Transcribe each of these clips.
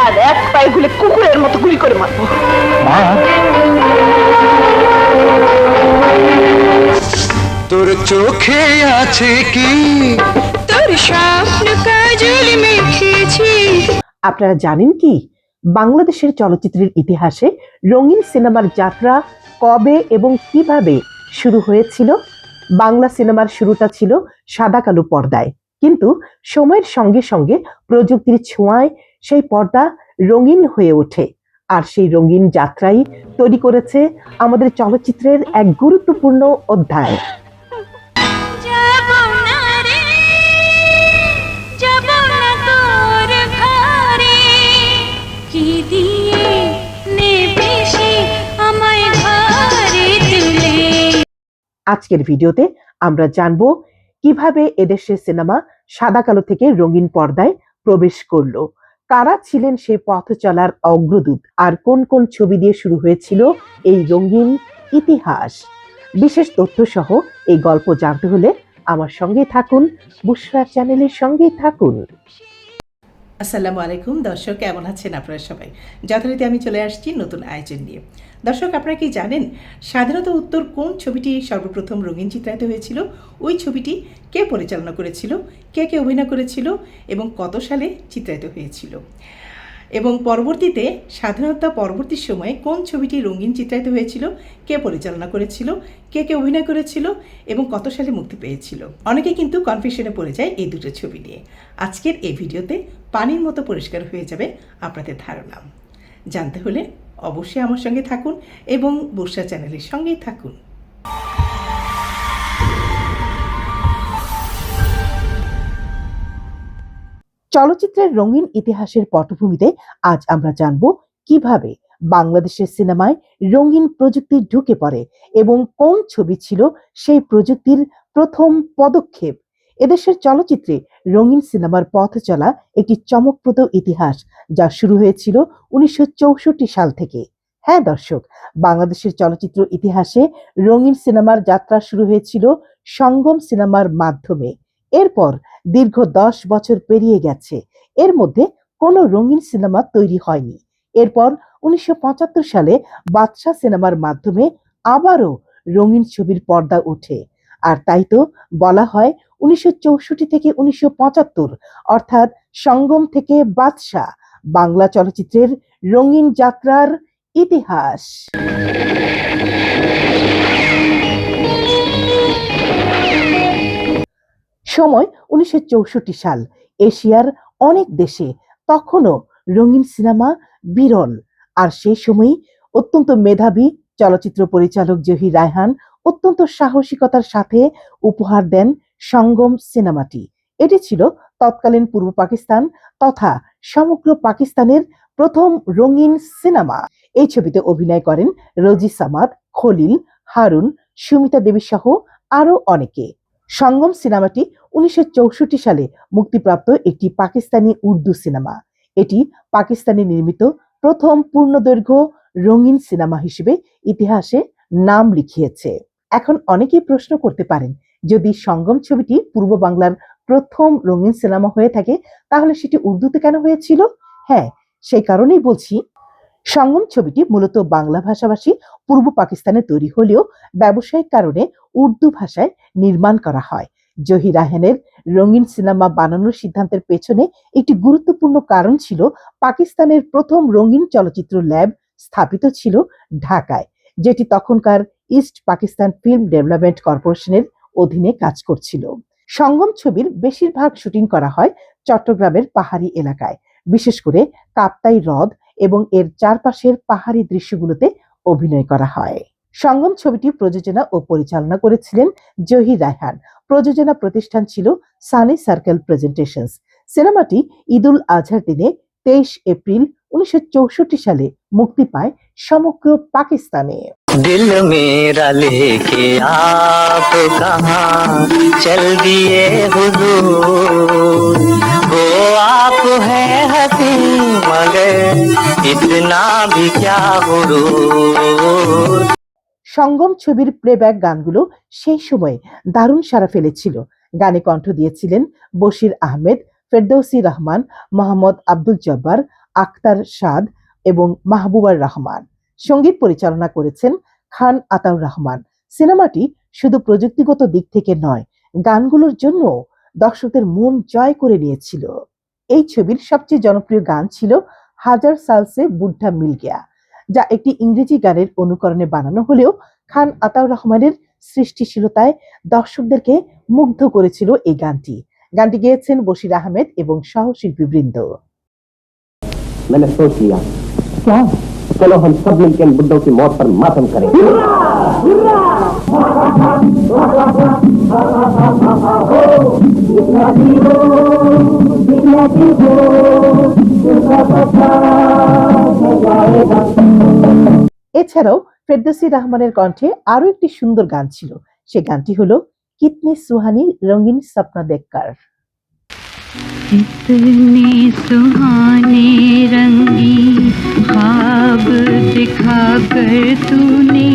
আর এক পায়ে গুলি কুকুরের মতো গুলি করে মারবো। মা, তোর চোখে আছে কি তোর স্বপ্ন কাজল মেখেছি। আপনারা জানেন কি বাংলাদেশের চলচ্চিত্রের ইতিহাসে রঙিন সিনেমার যাত্রা কবে এবং কিভাবে শুরু হয়েছিল? বাংলা সিনেমার শুরুটা ছিল সাদা কালো পর্দায়, কিন্তু সময়ের সঙ্গে সঙ্গে প্রযুক্তির ছোঁয়ায় সেই পর্দা রঙিন হয়ে ওঠে। আর সেই রঙিন যাত্রাই তৈরি করেছে আমাদের চলচ্চিত্রের এক গুরুত্বপূর্ণ অধ্যায়। যাব না রে, যাব না তোর ঘরে, কি দিয়ে নেবে সে আমায় ঘরে তুলে। আজকের ভিডিওতে আমরা জানবো কিভাবে এদেশের সিনেমা সাদা কালো থেকে রঙিন পর্দায় প্রবেশ করলো, কারা ছিলেন সেই পথ চলার অগ্রদূত, আর কোন কোন ছবি দিয়ে শুরু হয়েছিল এই রঙিন ইতিহাস। বিশেষ তথ্য সহ এই গল্প জানতে হলে আমার সঙ্গেই থাকুন, বুশরা চ্যানেলের সঙ্গেই থাকুন। আসসালামু আলাইকুম দর্শক, কেমন আছেন আপনারা সবাই? যথারীতি আমি চলে আসছি নতুন আয়োজন নিয়ে। দর্শক, আপনারা কি জানেন স্বাধীনতা উত্তর কোন ছবিটি সর্বপ্রথম রঙিন চিত্রায়িত হয়েছিল? ওই ছবিটি কে পরিচালনা করেছিল, কে কে অভিনয় করেছিল এবং কত সালে চিত্রায়িত হয়েছিল? এবং পরবর্তীতে স্বাধীনতা পরবর্তী সময়ে কোন ছবিটি রঙিন চিত্রায়িত হয়েছিল, কে পরিচালনা করেছিল, কে কে অভিনয় করেছিল এবং কত সালে মুক্তি পেয়েছিল? অনেকে কিন্তু কনফিউশনে পড়ে যায় এই দুটো ছবি নিয়ে। আজকের এই ভিডিওতে পানির মতো পরিষ্কার হয়ে যাবে আপনাদের ধারণা। জানতে হলে অবশ্যই আমার সঙ্গে থাকুন এবং বুশরা চ্যানেলের সঙ্গেই থাকুন। চলচ্চিত্রের রঙিন ইতিহাসের পটভূমিতে আজ আমরা জানব কিভাবে বাংলাদেশের সিনেমায় রঙিন প্রযুক্তি ঢুকে পড়ে এবং কোন ছবি ছিল সেই প্রযুক্তির প্রথম পদক্ষেপ। এদেশের চলচ্চিত্রে রঙিন সিনেমার পথ চলা একটি চমকপ্রদ ইতিহাস, যা শুরু হয়েছিল 1964 সাল থেকে। হ্যাঁ দর্শক, বাংলাদেশের চলচ্চিত্র ইতিহাসে রঙিন সিনেমার যাত্রা শুরু হয়েছিল সঙ্গম সিনেমার মাধ্যমে। এরপর দীর্ঘ 10 বছর পেরিয়ে গেছে, এর মধ্যে কোনো রঙিন সিনেমা তৈরি হয়নি। এরপর 1975 সালে বাদশা সিনেমার মাধ্যমে আবারও রঙিন ছবির পর্দা ওঠে। আর তাই তো বলা হয় 1964 থেকে 1975, অর্থাৎ সঙ্গম থেকে বাদশা, বাংলা চলচ্চিত্রের রঙিন যাত্রার ইতিহাস। সময় 1964 সাল। এশিয়ার অনেক দেশে তখনও রঙিন সিনেমা বিরল। আর সেই সময়ই অত্যন্ত মেধাবী চলচ্চিত্র পরিচালক জহির রায়হান অত্যন্ত সাহসিকতার সাথে উপহার দেন সঙ্গম সিনেমাটি। এটি ছিল তৎকালীন পূর্ব পাকিস্তান তথা সমগ্র পাকিস্তানের প্রথম রঙিন সিনেমা। এই ছবিতে অভিনয় করেন রোজি সামাদ, খলিল, হারুন, সুমিতা দেবী সহ আরো অনেকে। সঙ্গম সিনেমাটি 1964 সালে মুক্তিপ্রাপ্ত একটি পাকিস্তানি উর্দু সিনেমা। এটি পাকিস্তানি নির্মিত প্রথম পূর্ণদৈর্ঘ্য রঙিন সিনেমা হিসেবে ইতিহাসে নাম লিখিয়েছে। এখন অনেকেই প্রশ্ন করতে পারেন, যদি সঙ্গম ছবিটি পূর্ব বাংলার প্রথম রঙিন সিনেমা হয়ে থাকে, তাহলে সেটি উর্দুতে কেন হয়েছিল? হ্যাঁ, সেই কারণেই বলছি। সঙ্গম ছবিটি মূলত বাংলা ভাষাভাষী পূর্ব পাকিস্তানে তৈরি হলেও ব্যবসায়িক কারণে উর্দু ভাষায় নির্মাণ করা হয়। জহির রায়হানের রঙিন সিনেমা বানানোর সিদ্ধান্তের পেছনে একটি গুরুত্বপূর্ণ কারণ ছিল পাকিস্তানের প্রথম রঙিন চলচ্চিত্র ল্যাব স্থাপিত ছিল ঢাকায়, যেটি তখনকার ইস্ট পাকিস্তান ফিল্ম ডেভেলপমেন্ট কর্পোরেশনের অধীনে কাজ করছিল। সঙ্গম ছবির বেশিরভাগ শুটিং করা হয় চট্টগ্রামের পাহাড়ি এলাকায়, বিশেষ করে কাপ্তাই হ্রদ এবং এর চারপাশের পাহাড়ি দৃশ্যগুলোতে অভিনয় করা হয়। সঙ্গম ছবিটি প্রযোজনা ও পরিচালনা করেছিলেন জহির রায়হান। প্রযোজনা প্রতিষ্ঠান ছিল সানি সার্কেল প্রেজেন্টেশনস। সিনেমাটি ঈদুল আজহার দিনে 23 এপ্রিল 1964 সালে মুক্তি পায় সমগ্র পাকিস্তানে। दिल मेरा लेके आप कहाँ चल दिए हुजूर, वो आप है हसी मगर इतना भी क्या गुरूर। সঙ্গম ছবির প্লেব্যাক গানগুলো সেই সময় দারুণ সাড়া ফেলেছিল। গানে কণ্ঠ দিয়েছিলেন বশির আহমেদ, ফেরদৌসী রহমান, মোহাম্মদ আব্দুল জব্বার, আখতার সাদ এবং মাহবুবার রহমান। সঙ্গীত পরিচালনা করেছেন খান আতাউর রহমান। সিনেমাটি শুধু প্রযুক্তিগত দিক থেকে নয়, গানগুলোর জন্য দর্শকদের মন জয় করে নিয়েছিল। এই ছবির সবচেয়ে জনপ্রিয় গান ছিল হাজার সাল সে বুদ্ধা মিল গয়া, যা একটি ইংরেজি গানের অনুকরণে বানানো হলেও খান আতাউর রহমানের সৃষ্টিশীলতায় দর্শকদেরকে মুগ্ধ করেছিল এই গানটি। গানটি গেয়েছেন বশির আহমেদ এবং সহশিল্পীবৃন্দ। मैंने सोच लिया क्या चलो हम सब मिलकर बुद्धों की मौत पर मातम करें। এছাড়াও ফেরদৌসী রহমানের কণ্ঠে আরো একটি সুন্দর গান ছিল। সে গানটি হলো কিতনি সুহানি রঙিন সপনা দেখকার। कितने सुहाने रंगीन ख्वाब दिखा कर तूने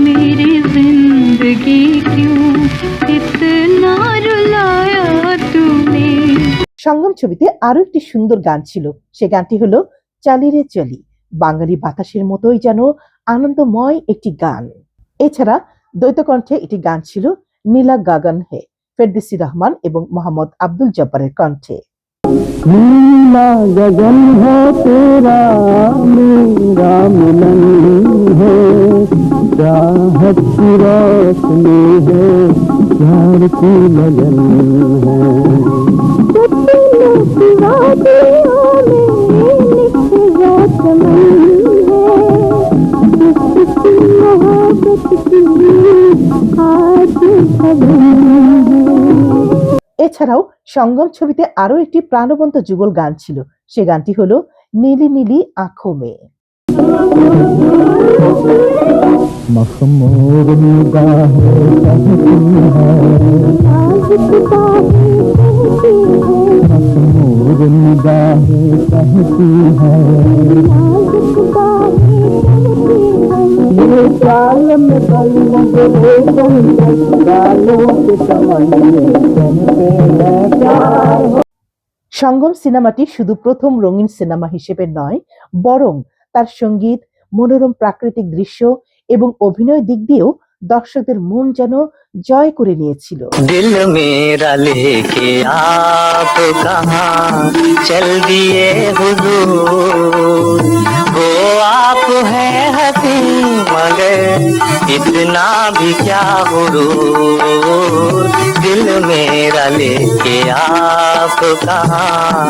मेरी जिंदगी क्यों इतना रुलाया तूने। সঙ্গম ছবিতে আরো একটি সুন্দর গান ছিল। সে গানটি হলো চালি রে চলি। বাঙালি বাতাসের মতোই যেন আনন্দময় একটি গান। এছাড়া দ্বৈত কণ্ঠে একটি গান ছিল নীলা গাগন হে, ফেরদৌসী রহমান এবং মোহাম্মদ আব্দুল জব্বারের কণ্ঠে। नीला गगन है तेरा मेरा मिलन है चाहत की रोशनी है प्यार की लगन এছাড়াও সঙ্গম ছবিতে আরো একটি প্রাণবন্ত যুগল গান ছিল। সে গানটি হলো নীলি নীলি আঁখো মে। मखमूर निगाहें कहती है मखमूर निगाहें कहती है ये चाल में बल्लम गालों के समझने चलते हैं प्यार। সঙ্গম সিনেমাটি শুধু প্রথম রঙিন সিনেমা হিসেবে নয়, বরং তার সঙ্গীত, মনোরম প্রাকৃতিক দৃশ্য এবং অভিনয় দিক দিয়েও দর্শকদের মন যেন জয় করে নিয়েছিল। दिल मेरा लेके आप कहाँ चल दिए हुजूर वो आप है हसी मगर इतना भी क्या गुरूर दिल मेरा लेके आप कहाँ।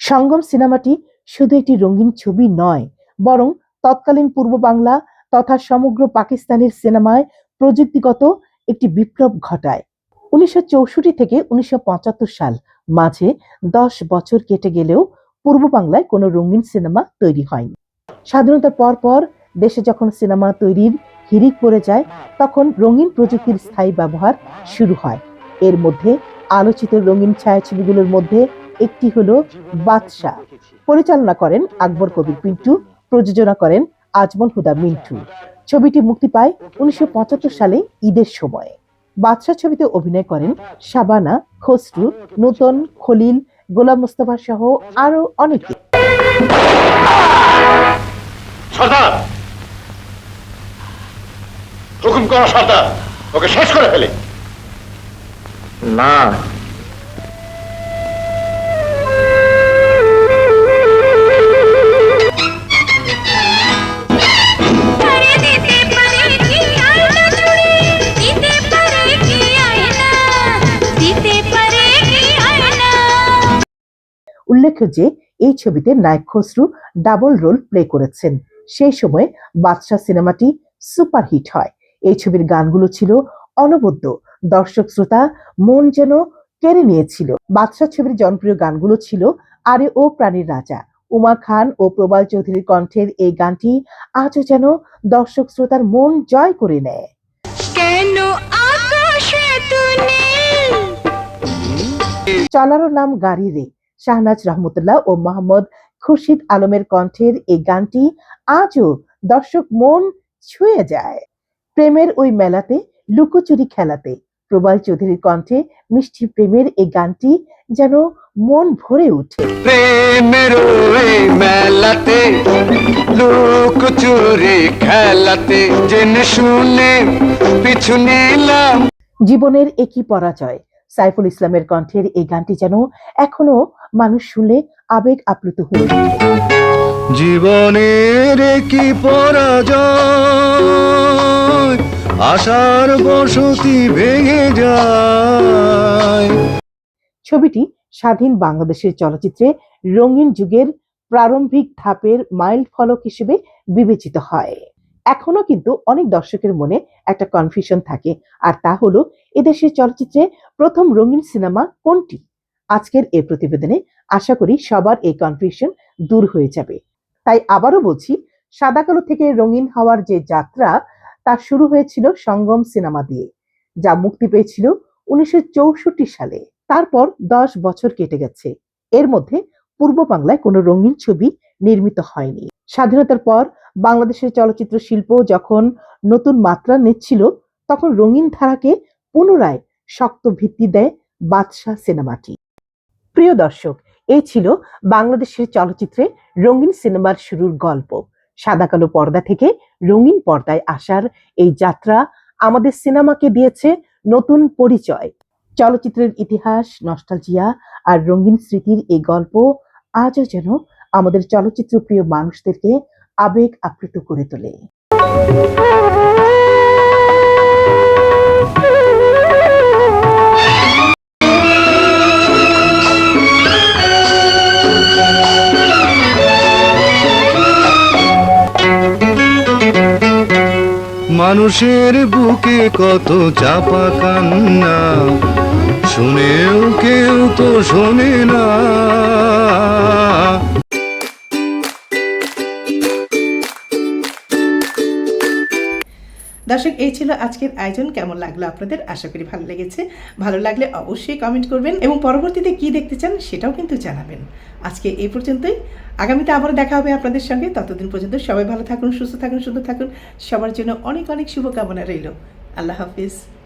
সঙ্গম সিনেমাটি শুধু একটি রঙিন ছবি নয়, বরং তৎকালীন পূর্ব বাংলা তথা সমগ্র পাকিস্তানের সিনেমায় প্রযুক্তিগত একটি বিপ্লব ঘটায়। 1964 থেকে 1975 সাল, মাঝে 10 বছর কেটে গেলেও পূর্ব বাংলায় কোনো রঙিন সিনেমা তৈরি হয়নি। স্বাধীনতার পর দেশে যখন সিনেমা তৈরির হিড়িক পড়ে যায়, তখন রঙিন প্রযুক্তির স্থায়ী ব্যবহার শুরু হয়। এর মধ্যে আলোচিত রঙিন ছায়াছবিগুলোর মধ্যে একটি হলো বাদশা। পরিচালনা করেন আকবর কবির পিন্টু, প্রযোজনা করেন আজমল হুদা মিন্টু। ছবিটি মুক্তি পায় 1975 সালে ঈদের সময়। বাদশা ছবিতে অভিনয় করেন শাবানা, খসরু, নূতন, খলিল, গোলাম মোস্তফা সহ আরো অনেকে। সর্দার, হুকুম করো সর্দার, ওকে শেষ করে ফেলে। না अरे दीते परे की आईना चुड़ी दीते परे की आईना दीते परे की आईना। উল্লেখ্য যে এই ছবিতে নায়ক খসরু ডাবল রোল প্লে করেছেন। সেই সময় বাদশা সিনেমাটি সুপারহিট হয়। এই ছবির গানগুলো ছিল অনবদ্য, দর্শক শ্রোতা মন যেন কেড়ে নিয়েছিল। বাদশা ছবির জনপ্রিয় গানগুলো ছিল আরে ও প্রাণীর রাজা। উমা খান ও প্রবাল চৌধুরীর কণ্ঠের এই গানটি আজও যেন দর্শক শ্রোতার মন জয় করে নেয়। কেন আকাশে তুমি চলারও নাম গাড়ি রে, শাহনাজ রহমতুল্লাহ ও মোহাম্মদ খুরশিদ আলমের কণ্ঠের এই গানটি আজও দর্শক মন ছুঁয়ে যায়। প্রেমের ওই মেলাতে লুকোচুরি খেলাতে প্রবাল চৌধুরীর কণ্ঠে মিষ্টি প্রেমের এই গানটি যেন মন ভরে ওঠে। প্রেমের ওই মেলাতে লোক চুরি খেলাতে জেনে শুনে পিছু নিলাম। জীবনের একই পরাজয়, সাইফুল ইসলামের কণ্ঠের এই গানটি যেন এখনো মানুষ শুনলে আবেগ আপ্লুত হয়ে ওঠে। জীবনের কি পরাজয়, আশার বসতি ভেঙে যায়। ছবিটি স্বাধীন বাংলাদেশের চলচ্চিত্রে রঙিন যুগের প্রারম্ভিক ধাপের মাইল ফলক হিসেবে বিবেচিত হয়। এখনো কিন্তু অনেক দর্শকের মনে একটা কনফিউশন থাকে, আর তা হলো এদেশের চলচ্চিত্রে প্রথম রঙিন সিনেমা কোনটি। আজকের এই প্রতিবেদনে আশা করি সবার এই কনফিউশন দূর হয়ে যাবে। তাই আবারও বলছি, সাদা কালো থেকে রঙিন হওয়ার যে যাত্রা, তা শুরু হয়েছিল সঙ্গম সিনেমা দিয়ে, যা মুক্তি পেয়েছিল 1964 সালে। তারপর 10 বছর কেটে গেছে। এর মধ্যে পূর্ব বাংলায় কোনো রঙিন ছবি নির্মিত হয়নি। স্বাধীনতার পর বাংলাদেশের চলচ্চিত্র শিল্প যখন নতুন মাত্রা নিচ্ছিল, তখন রঙিন ধারাকে পুনরায় শক্ত ভিত্তি দেয় বাদশা সিনেমাটি। প্রিয় দর্শক, এই ছিল বাংলাদেশের চলচ্চিত্রে রঙিন সিনেমার শুরুর গল্প। সাদা কালো পর্দা থেকে রঙিন পর্দায় আসার এই যাত্রা আমাদের সিনেমাকে দিয়েছে নতুন পরিচয়। চলচ্চিত্রের ইতিহাস, নস্টালজিয়া আর রঙিন স্মৃতির এই গল্প আজও যেন আমাদের চলচ্চিত্র প্রিয় মানুষদেরকে আবেগ আপ্লুত করে তোলে। মানুষের বুকে কত চাপা কান্না, শুনেও কেউ তো শোনে না। দর্শক, এই ছিল আজকের আয়োজন। কেমন লাগলো আপনাদের? আশা করি ভালো লেগেছে। ভালো লাগলে অবশ্যই কমেন্ট করবেন এবং পরবর্তীতে কি দেখতে চান সেটাও কিন্তু জানাবেন। আজকে এই পর্যন্তই। আগামীতে আবার দেখা হবে আপনাদের সঙ্গে। ততদিন পর্যন্ত সবাই ভালো থাকুন, সুস্থ থাকুন, সুন্দর থাকুন। সবার জন্য অনেক অনেক শুভকামনা রইল। আল্লাহ হাফিজ।